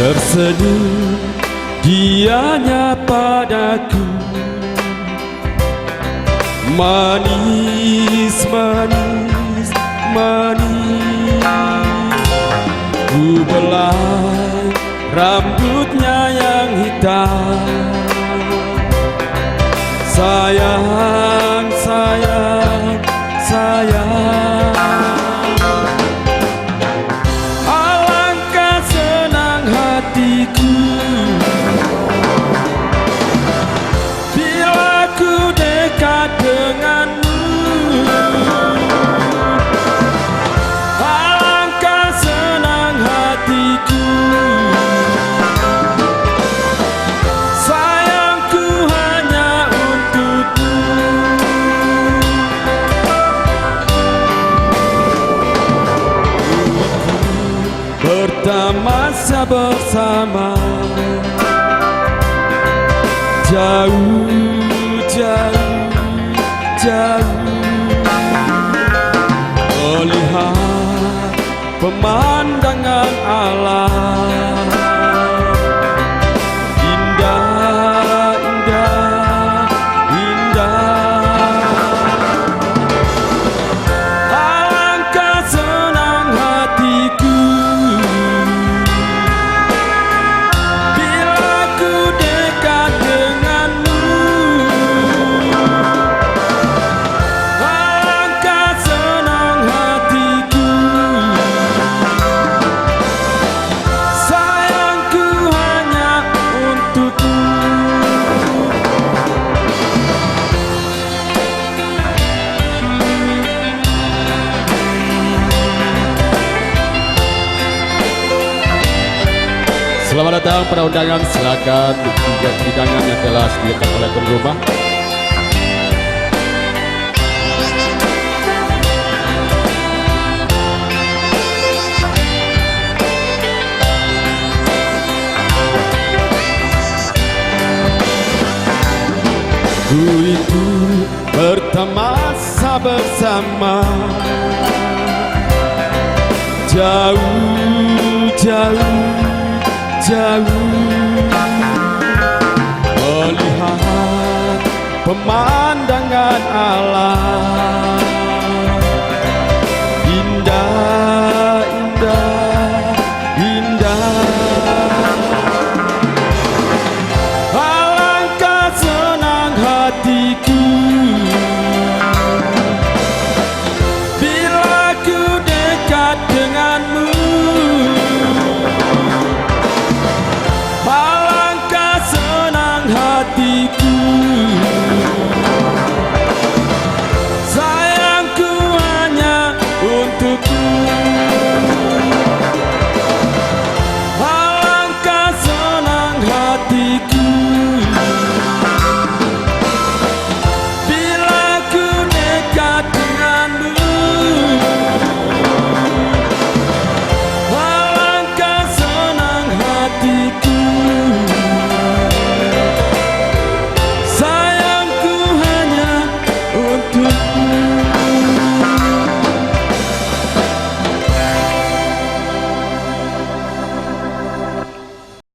Tersenyum dianya padaku, manis, manis, manis. Ku belai rambutnya yang hitam. Sayang, sayang, sayang. Alangkah senang hatiku bila ku dekat denganmu. Alangkah senang hatiku, sayangku hanya untukmu. Bertamasa bersama, jauh, jauh, jauh, melihat pemandangan alam. Indah, indah, indah. Alangkah senang hatiku bila ku dekat denganmu. Alangkah senang hatiku, sayangku hanya untukmu. Selamat datang pada undangan, silakan hidangan yang telah disediakan oleh tuan rumah. Ku itu bertamasa bersama, jauh, jauh, jauh, melihat pemandangan alam.